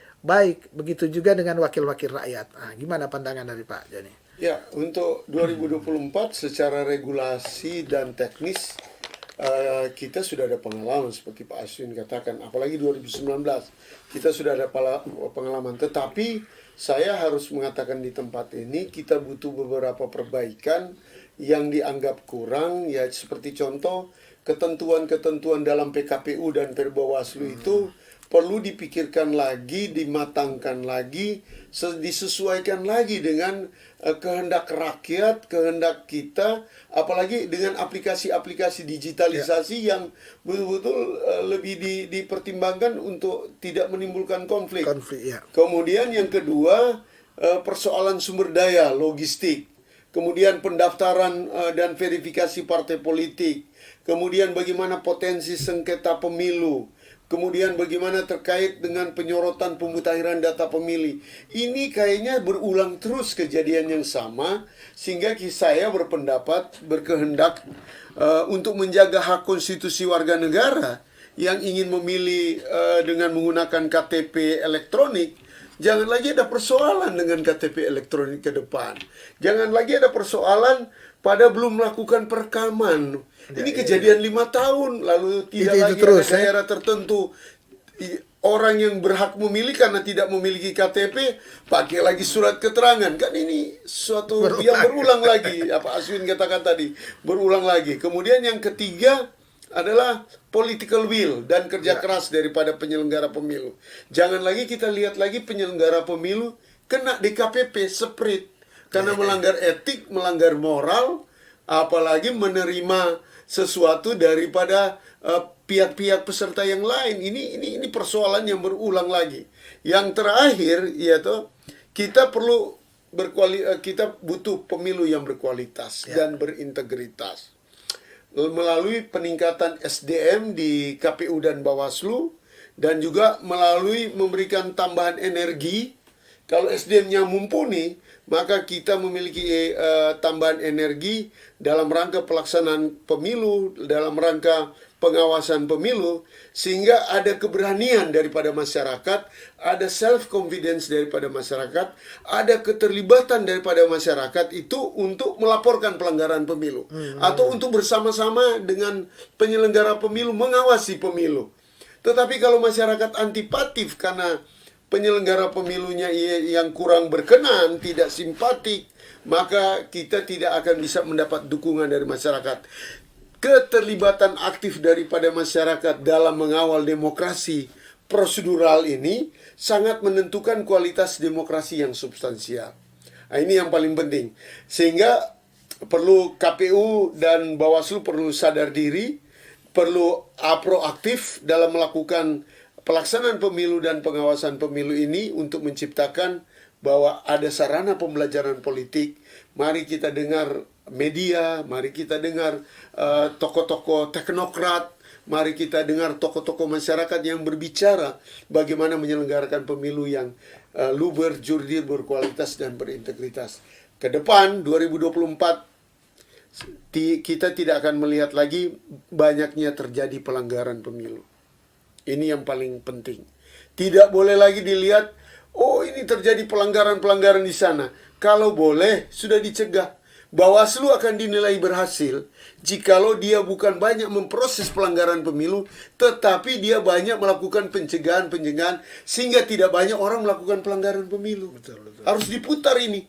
Begitu juga dengan wakil-wakil rakyat. Nah, gimana pandangan dari Pak Joni? Ya, untuk 2024 secara regulasi dan teknis kita sudah ada pengalaman seperti Pak Aswin katakan, apalagi 2019 kita sudah ada pengalaman. Tetapi saya harus mengatakan di tempat ini kita butuh beberapa perbaikan yang dianggap kurang, ya seperti contoh ketentuan-ketentuan dalam PKPU dan Perbawaslu itu perlu dipikirkan lagi, dimatangkan lagi, disesuaikan lagi dengan kehendak rakyat, kehendak kita, apalagi dengan aplikasi-aplikasi digitalisasi yang betul-betul lebih dipertimbangkan untuk tidak menimbulkan konflik. Ya. Kemudian yang kedua, persoalan sumber daya, logistik. Kemudian pendaftaran dan verifikasi partai politik. Kemudian bagaimana potensi sengketa pemilu. Kemudian bagaimana terkait dengan penyorotan pemutahiran data pemilih. Ini kayaknya berulang terus kejadian yang sama, sehingga saya berkehendak untuk menjaga hak konstitusi warga negara yang ingin memilih dengan menggunakan KTP elektronik. Jangan lagi ada persoalan dengan KTP elektronik ke depan. Jangan lagi ada persoalan pada belum melakukan perekaman. Ini kejadian 5 tahun lalu tidak lagi terus, ada daerah tertentu orang yang berhak memilih karena tidak memiliki KTP pakai lagi surat keterangan. Kan ini suatu yang berulang lagi. Apa Aswin katakan tadi, berulang lagi. Kemudian yang ketiga adalah political will dan kerja keras daripada penyelenggara pemilu. Jangan lagi kita lihat lagi penyelenggara pemilu kena DKPP seprit karena melanggar etik, melanggar moral, apalagi menerima sesuatu daripada pihak-pihak peserta yang lain. Ini persoalan yang berulang lagi. Yang terakhir yaitu kita butuh pemilu yang berkualitas dan berintegritas melalui peningkatan SDM di KPU dan Bawaslu, dan juga melalui memberikan tambahan energi. Kalau SDM-nya mumpuni, maka kita memiliki tambahan energi dalam rangka pelaksanaan pemilu, dalam rangka pengawasan pemilu, sehingga ada keberanian daripada masyarakat, ada self-confidence daripada masyarakat, ada keterlibatan daripada masyarakat itu untuk melaporkan pelanggaran pemilu, atau untuk bersama-sama dengan penyelenggara pemilu mengawasi pemilu. Tetapi kalau masyarakat antipatif karena penyelenggara pemilunya yang kurang berkenan, tidak simpatik, maka kita tidak akan bisa mendapat dukungan dari masyarakat. Keterlibatan aktif daripada masyarakat dalam mengawal demokrasi prosedural ini sangat menentukan kualitas demokrasi yang substansial. Nah, ini yang paling penting. Sehingga perlu KPU dan Bawaslu perlu sadar diri, perlu proaktif dalam melakukan pelaksanaan pemilu dan pengawasan pemilu ini untuk menciptakan bahwa ada sarana pembelajaran politik. Mari kita dengar media, mari kita dengar tokoh-tokoh teknokrat, mari kita dengar tokoh-tokoh masyarakat yang berbicara bagaimana menyelenggarakan pemilu yang luber, jurdil, berkualitas, dan berintegritas. Ke depan 2024 kita tidak akan melihat lagi banyaknya terjadi pelanggaran pemilu. Ini yang paling penting. Tidak boleh lagi dilihat, oh ini terjadi pelanggaran-pelanggaran di sana. Kalau boleh, sudah dicegah. Bawaslu akan dinilai berhasil jikalau dia bukan banyak memproses pelanggaran pemilu, tetapi dia banyak melakukan pencegahan-pencegahan sehingga tidak banyak orang melakukan pelanggaran pemilu. Betul, betul. Harus diputar ini.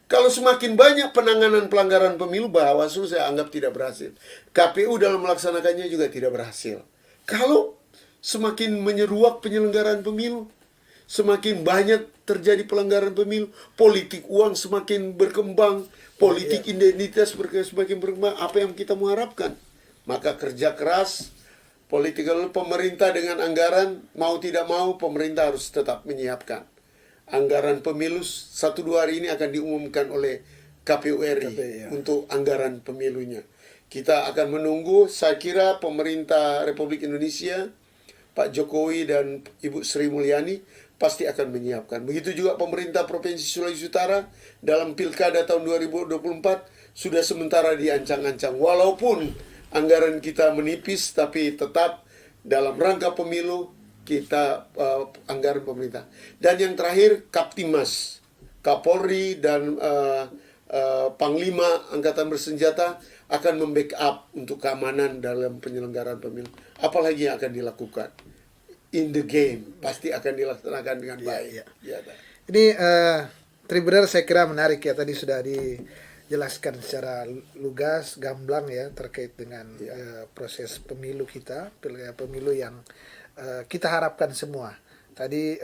Kalau semakin banyak penanganan pelanggaran pemilu, Bawaslu saya anggap tidak berhasil. KPU dalam melaksanakannya juga tidak berhasil. Kalau semakin menyeruak penyelenggaraan pemilu, semakin banyak terjadi pelanggaran pemilu, politik uang semakin berkembang, politik identitas semakin berkembang, apa yang kita mengharapkan? Maka kerja keras, political pemerintah dengan anggaran, mau tidak mau pemerintah harus tetap menyiapkan. Anggaran pemilu 1-2 hari ini akan diumumkan oleh KPU RI untuk anggaran pemilunya. Kita akan menunggu, saya kira pemerintah Republik Indonesia, Pak Jokowi dan Ibu Sri Mulyani pasti akan menyiapkan. Begitu juga pemerintah Provinsi Sulawesi Utara dalam Pilkada tahun 2024 sudah sementara diancang-ancang. Walaupun anggaran kita menipis, tapi tetap dalam rangka pemilu kita anggaran pemerintah. Dan yang terakhir, Kaptimas, Kapolri dan Panglima Angkatan Bersenjata akan membackup untuk keamanan dalam penyelenggaraan pemilu. Apalagi yang akan dilakukan in the game, pasti akan dilaksanakan dengan baik. Ini Tribunner saya kira menarik ya, tadi sudah dijelaskan secara lugas, gamblang ya terkait dengan proses pemilu kita, pemilu yang kita harapkan semua. Tadi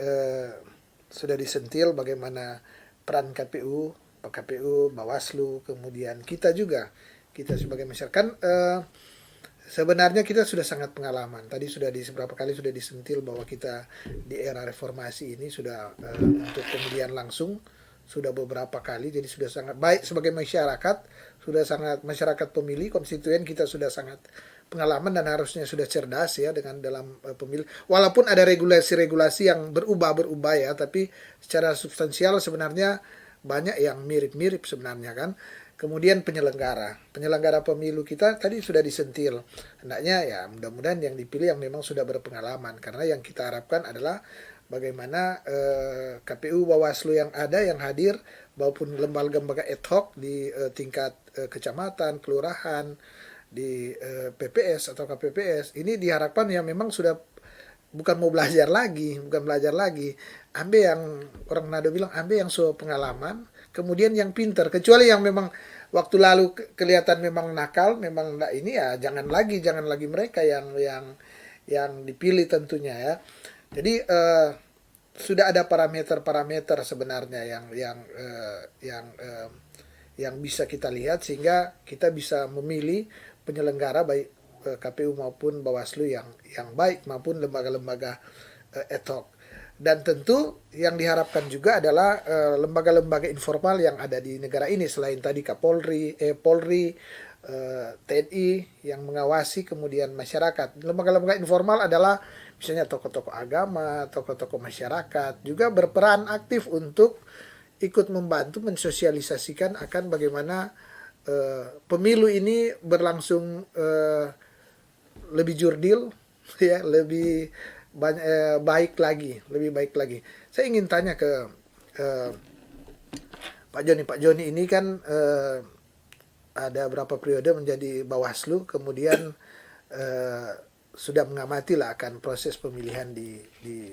sudah disentil bagaimana peran KPU, KPU, Bawaslu, kemudian kita juga, kita sebagai masyarakat. Sebenarnya kita sudah sangat pengalaman. Tadi sudah beberapa kali sudah disentil bahwa kita di era reformasi ini sudah untuk pemilihan langsung sudah beberapa kali, jadi sudah sangat baik sebagai masyarakat, sudah sangat masyarakat pemilih konstituen kita sudah sangat pengalaman dan harusnya sudah cerdas ya dengan dalam pemilu. Walaupun ada regulasi-regulasi yang berubah ya, tapi secara substansial sebenarnya banyak yang mirip-mirip sebenarnya kan. Kemudian penyelenggara pemilu kita tadi sudah disentil. Hendaknya ya mudah-mudahan yang dipilih yang memang sudah berpengalaman, karena yang kita harapkan adalah bagaimana KPU, Bawaslu yang ada, yang hadir, maupun lembaga-lembaga ad hoc di tingkat kecamatan, kelurahan, di PPS atau KPPS, ini diharapkan yang memang sudah bukan belajar lagi. Ambil yang orang Manado bilang, ambil yang sudah pengalaman, kemudian yang pintar. Kecuali yang memang waktu lalu kelihatan memang nakal, memang enggak ini ya jangan lagi mereka yang dipilih tentunya ya. Jadi sudah ada parameter sebenarnya yang bisa kita lihat sehingga kita bisa memilih penyelenggara baik KPU maupun Bawaslu yang baik maupun lembaga-lembaga ad hoc. Dan tentu yang diharapkan juga adalah lembaga-lembaga informal yang ada di negara ini selain tadi Polri, TNI yang mengawasi, kemudian masyarakat. Lembaga-lembaga informal adalah misalnya tokoh-tokoh agama, tokoh-tokoh masyarakat juga berperan aktif untuk ikut membantu mensosialisasikan akan bagaimana pemilu ini berlangsung lebih jurdil ya, lebih baik lagi. Saya ingin tanya ke Pak Joni ini kan ada berapa periode menjadi Bawaslu, kemudian sudah mengamati lah akan proses pemilihan di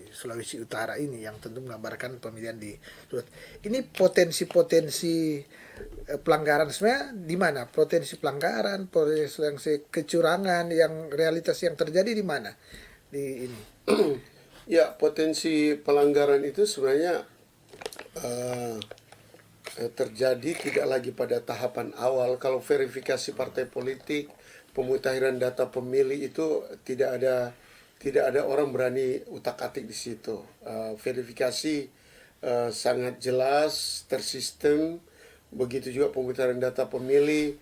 Sulawesi Utara ini yang tentu menggambarkan pemilihan di ini potensi pelanggaran sebenarnya di mana? Potensi pelanggaran, potensi kecurangan yang realitas yang terjadi di mana? Di ini. Ya, potensi pelanggaran itu sebenarnya terjadi tidak lagi pada tahapan awal. Kalau verifikasi partai politik, pemutahiran data pemilih itu tidak ada orang berani utak-atik di situ. Verifikasi sangat jelas, tersistem. Begitu juga pemutaran data pemilih,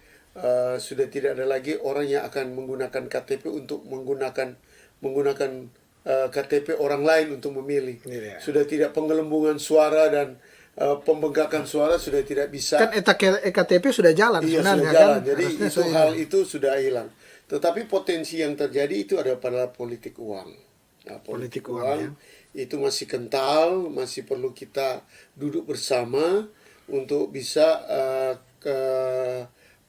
sudah tidak ada lagi orang yang akan menggunakan KTP untuk menggunakan KTP orang lain untuk memilih. Iya. Sudah tidak penggelembungan suara dan pembengkakan suara sudah tidak bisa. Kan EKTP sudah jalan Iya, sebenarnya sudah jalan. kan. Jadi Harusnya itu hal itu sudah hilang. Tetapi potensi yang terjadi itu adalah politik uang. Nah, politik uang ya. itu masih kental, masih perlu kita duduk bersama untuk bisa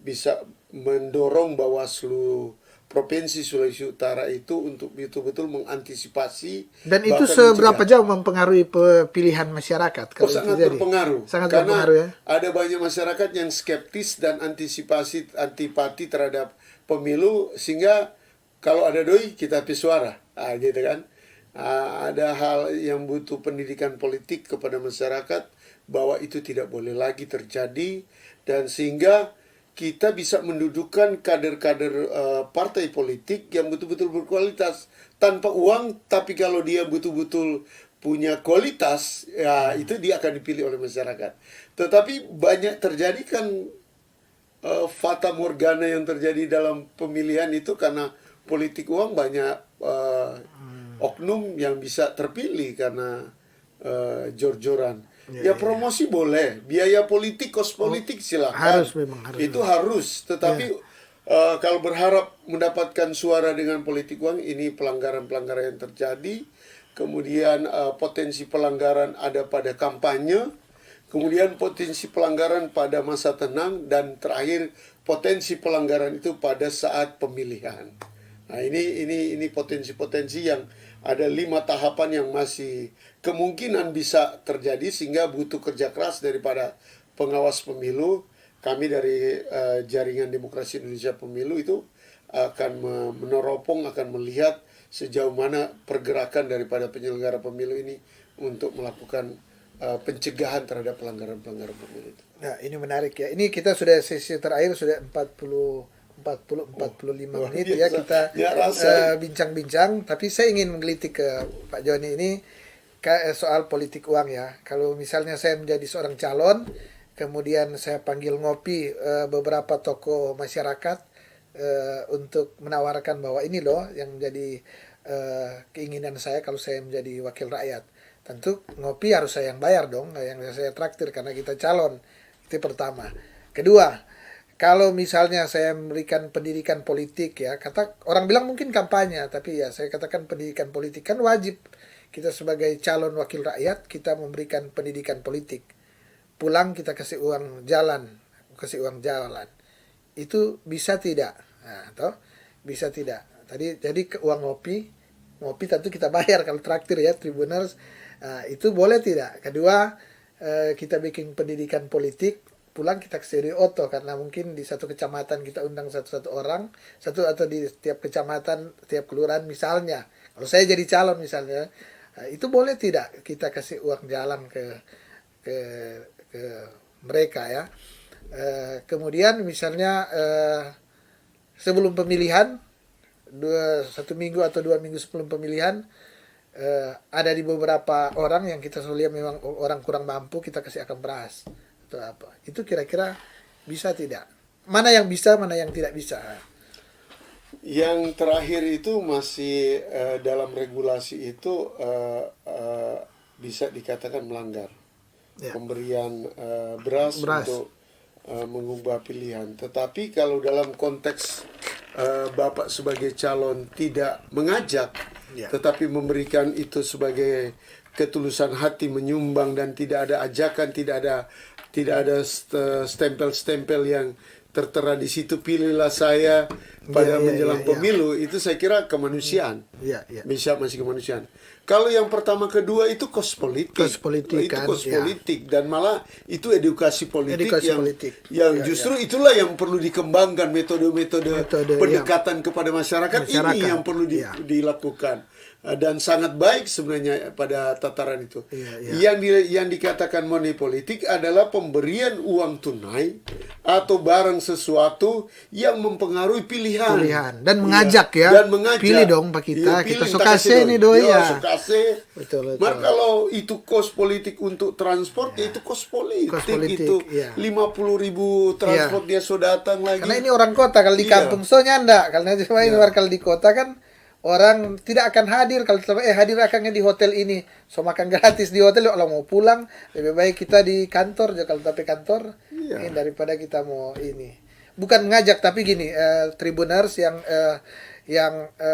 bisa mendorong Bawaslu Provinsi Sulawesi Utara itu untuk betul-betul mengantisipasi. Dan itu bahkan seberapa mencegah. jauh mempengaruhi pilihan masyarakat? Oh, sangat berpengaruh. Sangat Karena berpengaruh ya. ada banyak masyarakat yang skeptis dan antipati terhadap pemilu, sehingga kalau ada doi kita habis suara, gitu kan. Ada hal yang butuh pendidikan politik kepada masyarakat bahwa itu tidak boleh lagi terjadi, dan sehingga kita bisa mendudukan kader-kader partai politik yang betul-betul berkualitas tanpa uang, tapi kalau dia betul-betul punya kualitas, ya itu dia akan dipilih oleh masyarakat. Tetapi banyak terjadi kan fata morgana yang terjadi dalam pemilihan itu karena politik uang. Banyak oknum yang bisa terpilih karena jor-joran. Ya promosi boleh, biaya politik, kos politik silakan. Harus memang harus. Itu harus, tetapi kalau berharap mendapatkan suara dengan politik uang, ini pelanggaran-pelanggaran yang terjadi. Kemudian potensi pelanggaran ada pada kampanye, kemudian potensi pelanggaran pada masa tenang, dan terakhir potensi pelanggaran itu pada saat pemilihan. Nah, ini potensi-potensi yang ada 5 tahapan yang masih kemungkinan bisa terjadi, sehingga butuh kerja keras daripada pengawas pemilu. Kami dari Jaringan Demokrasi Indonesia Pemilu itu akan meneropong, akan melihat sejauh mana pergerakan daripada penyelenggara pemilu ini untuk melakukan pencegahan terhadap pelanggaran-pelanggaran pemilu itu. Nah, ini menarik ya. Ini kita sudah sesi terakhir, sudah 45 menit ya kita bincang-bincang. Tapi saya ingin menggelitik ke Pak Joni ini soal politik uang ya. Kalau misalnya saya menjadi seorang calon, kemudian saya panggil ngopi beberapa tokoh masyarakat untuk menawarkan bahwa ini loh yang menjadi keinginan saya kalau saya menjadi wakil rakyat. Tentu ngopi harus saya yang bayar dong, yang saya traktir karena kita calon. Itu pertama. Kedua, kalau misalnya saya memberikan pendidikan politik ya, kata orang bilang mungkin kampanye, tapi ya saya katakan pendidikan politik kan wajib. Kita sebagai calon wakil rakyat, kita memberikan pendidikan politik. Pulang kita kasih uang jalan. Itu bisa tidak? Nah, toh? Bisa tidak? Jadi ke uang ngopi tentu kita bayar kalau traktir ya, tribuners. Nah, itu boleh tidak? Kedua, kita bikin pendidikan politik, pulang kita kasih oto, karena mungkin di satu kecamatan kita undang satu orang, atau di setiap kecamatan, setiap kelurahan misalnya. Kalau saya jadi calon misalnya, itu boleh tidak kita kasih uang jalan ke mereka ya. Kemudian misalnya sebelum pemilihan, 1 minggu atau 2 minggu sebelum pemilihan, ada di beberapa orang yang kita lihat memang orang kurang mampu, kita kasih akan beras atau apa. Itu kira-kira bisa tidak? Mana yang bisa, mana yang tidak bisa? Yang terakhir itu masih dalam regulasi itu bisa dikatakan melanggar. Ya. Pemberian beras untuk mengubah pilihan. Tetapi kalau dalam konteks Bapak sebagai calon tidak mengajak, ya, tetapi memberikan itu sebagai ketulusan hati menyumbang, dan tidak ada ajakan, tidak ada stempel-stempel yang tertera di situ, pilihlah saya pada menjelang pemilu, itu saya kira kemanusiaan. Bisa masih kemanusiaan. Kalau yang pertama kedua itu kos politik politik, dan malah itu edukasi politik yang justru itulah yang perlu dikembangkan, metode pendekatan kepada masyarakat ini yang perlu dilakukan. Dan sangat baik sebenarnya pada tataran itu. Yang dikatakan money politik adalah pemberian uang tunai atau barang sesuatu yang mempengaruhi pilihan pilihan dan mengajak ya. Dan mengajak. Pilih dong Pak kita. Iya, Kita pilih, suka tak kasih nih doi ya. Sukase. Betul. Maka kalau itu kos politik untuk transport, ya itu kos politik. Kos politik, itu iya. 50.000 transport dia sudah datang lagi. Karena ini orang kota, kalau di Iya. kampung soalnya enggak. Karena cuma ini kalau di kota kan orang tidak akan hadir. Kalau hadir akannya di hotel ini, so makan gratis di hotel. Kalau mau pulang lebih baik kita di kantor. Kalau tapi kantor daripada kita mau ini. Bukan mengajak tapi gini, Tribuners yang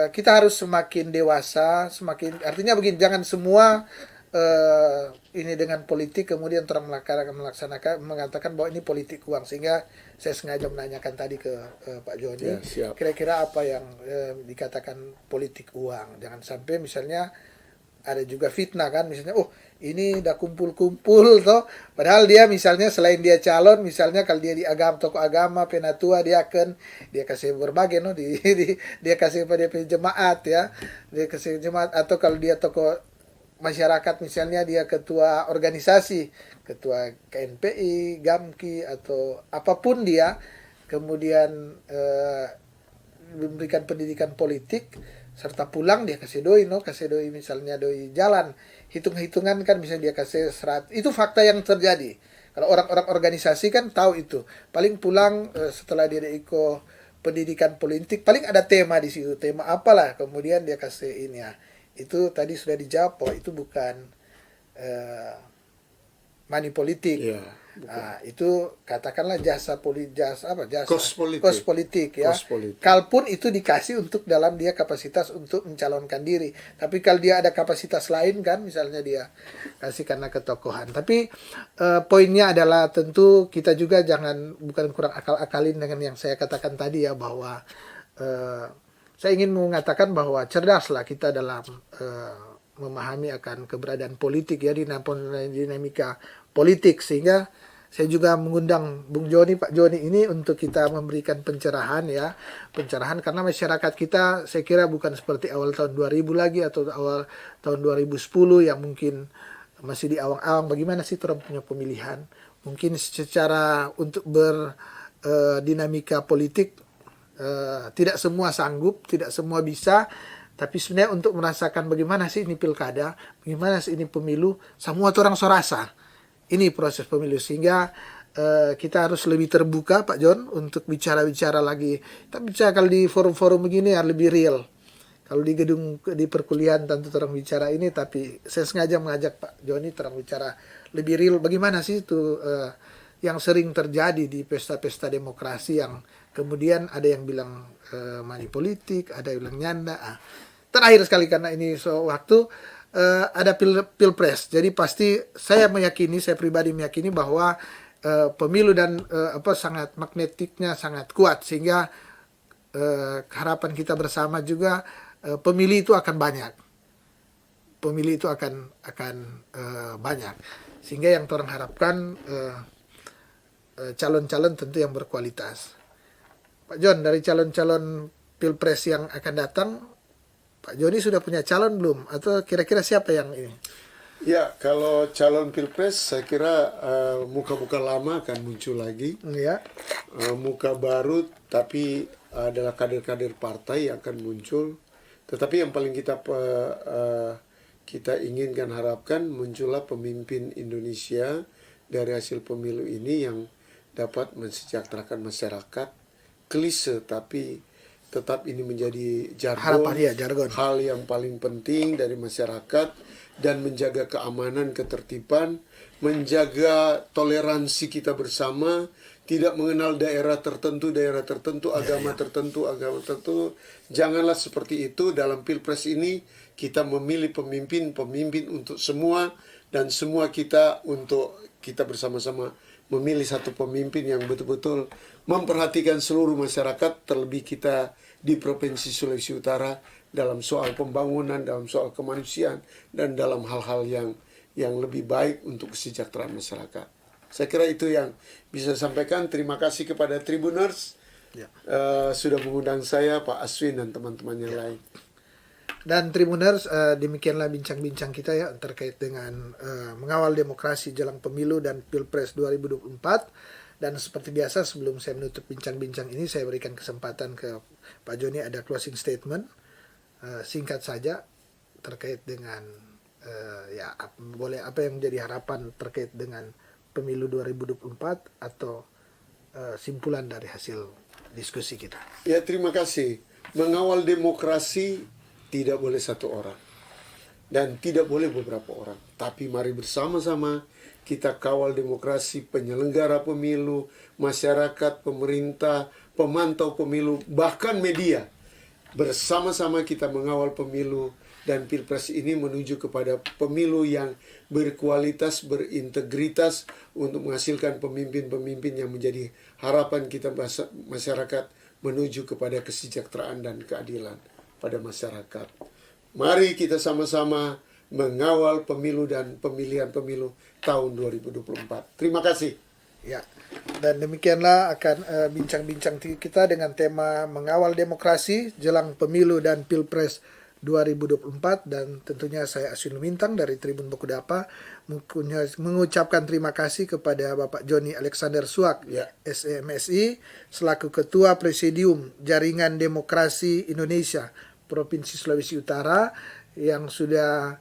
kita harus semakin dewasa, semakin artinya begini, jangan semua ini dengan politik kemudian orang melaksanakan mengatakan bahwa ini politik uang, sehingga saya sengaja menanyakan tadi ke Pak Joni kira-kira apa yang dikatakan politik uang. Jangan sampai misalnya ada juga fitnah kan, misalnya ini udah kumpul-kumpul toh, padahal dia misalnya selain dia calon, misalnya kalau dia di agama, tokoh agama, penatua, dia kasih berbagai dia kasih pada jemaat ya, dia kasih jemaat, atau kalau dia tokoh masyarakat misalnya dia ketua organisasi, ketua KNPI, GAMKI atau apapun dia, kemudian memberikan pendidikan politik serta pulang dia kasih doi misalnya doi jalan, hitung-hitungan kan bisa dia kasih 100. Itu fakta yang terjadi. Kalau orang-orang organisasi kan tahu itu. Paling pulang setelah dia ikut pendidikan politik paling ada tema di situ, tema apalah, kemudian dia kasih ini ya. Itu tadi sudah dijawab bahwa itu bukan money politik. Iya, itu katakanlah kos politik ya. Kalaupun itu dikasih untuk dalam dia kapasitas untuk mencalonkan diri. Tapi kalau dia ada kapasitas lain kan, misalnya dia kasih karena ketokohan. Tapi poinnya adalah tentu kita juga bukan kurang akal-akalin dengan yang saya katakan tadi ya, bahwa saya ingin mengatakan bahwa cerdaslah kita dalam memahami akan keberadaan politik ya, dinamika politik, sehingga saya juga mengundang Pak Joni ini untuk kita memberikan pencerahan karena masyarakat kita saya kira bukan seperti awal tahun 2000 lagi atau awal tahun 2010 yang mungkin masih di awang-awang bagaimana sih orang punya pemilihan, mungkin secara untuk berdinamika politik tidak semua sanggup, tidak semua bisa, tapi sebenarnya untuk merasakan bagaimana sih ini pilkada, bagaimana sih ini pemilu, semua orang sorasa ini proses pemilu, sehingga kita harus lebih terbuka Pak John untuk bicara-bicara lagi. Kita bicara kalau di forum-forum begini harus lebih real. Kalau di gedung di perkuliahan tentu orang bicara ini, tapi saya sengaja mengajak Pak Joni orang bicara lebih real. Bagaimana sih itu yang sering terjadi di pesta-pesta demokrasi yang kemudian ada yang bilang money politik, ada yang bilang nyanda. Terakhir sekali karena ini waktu ada pilpres. Jadi pasti saya pribadi meyakini bahwa pemilu dan sangat magnetiknya sangat kuat, sehingga harapan kita bersama juga pemilih itu akan banyak. Pemilih itu akan banyak. Sehingga yang orang harapkan calon-calon tentu yang berkualitas. Pak John, dari calon-calon pilpres yang akan datang, Pak Joni sudah punya calon belum? Atau kira-kira siapa yang ini? Ya, kalau calon pilpres saya kira muka-muka lama akan muncul lagi. Ya. Muka baru tapi adalah kader-kader partai yang akan muncul. Tetapi yang paling kita inginkan, harapkan muncullah pemimpin Indonesia dari hasil pemilu ini yang dapat mensejahterakan masyarakat. Klise tapi tetap ini menjadi jargon, hal yang paling penting dari masyarakat, dan menjaga keamanan, ketertiban, menjaga toleransi kita bersama, tidak mengenal daerah tertentu, agama tertentu. Janganlah seperti itu. Dalam pilpres ini kita memilih pemimpin untuk semua, dan semua kita bersama-sama memilih satu pemimpin yang betul-betul memperhatikan seluruh masyarakat, terlebih kita di Provinsi Sulawesi Utara dalam soal pembangunan, dalam soal kemanusiaan, dan dalam hal-hal yang lebih baik untuk kesejahteraan masyarakat. Saya kira itu yang bisa saya sampaikan. Terima kasih kepada Tribuners sudah mengundang saya, Pak Aswin dan teman-teman yang lain. Dan Tribuners, demikianlah bincang-bincang kita ya terkait dengan mengawal demokrasi jelang pemilu dan Pilpres 2024. Dan seperti biasa sebelum saya menutup bincang-bincang ini, saya berikan kesempatan ke Pak Joni ada closing statement singkat saja terkait dengan boleh apa yang menjadi harapan terkait dengan pemilu 2024 atau simpulan dari hasil diskusi kita. Ya, terima kasih. Mengawal demokrasi tidak boleh satu orang dan tidak boleh beberapa orang, tapi mari bersama-sama kita kawal demokrasi, penyelenggara pemilu, masyarakat, pemerintah, pemantau pemilu, bahkan media. Bersama-sama kita mengawal pemilu dan pilpres ini menuju kepada pemilu yang berkualitas, berintegritas untuk menghasilkan pemimpin-pemimpin yang menjadi harapan kita masyarakat menuju kepada kesejahteraan dan keadilan pada masyarakat. Mari kita sama-sama mengawal pemilu dan pemilihan pemilu tahun 2024. Terima kasih. Ya, dan demikianlah akan bincang-bincang kita dengan tema mengawal demokrasi jelang pemilu dan pilpres 2024, dan tentunya saya Asyun Lumintang dari Tribun Bakudapa mengucapkan terima kasih kepada Bapak Joni Alexander Suak, SMSI, selaku Ketua Presidium Jaringan Demokrasi Indonesia Provinsi Sulawesi Utara, yang sudah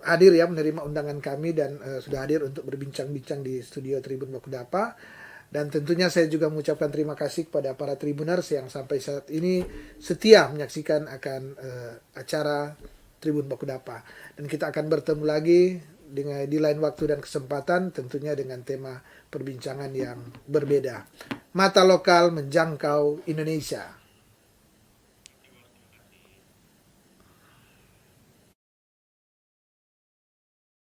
hadir ya, menerima undangan kami dan sudah hadir untuk berbincang-bincang di studio Tribun Bakudapa. Dan tentunya saya juga mengucapkan terima kasih kepada para Tribuners yang sampai saat ini setia menyaksikan akan acara Tribun Bakudapa. Dan kita akan bertemu lagi di lain waktu dan kesempatan, tentunya dengan tema perbincangan yang berbeda. Mata lokal menjangkau Indonesia.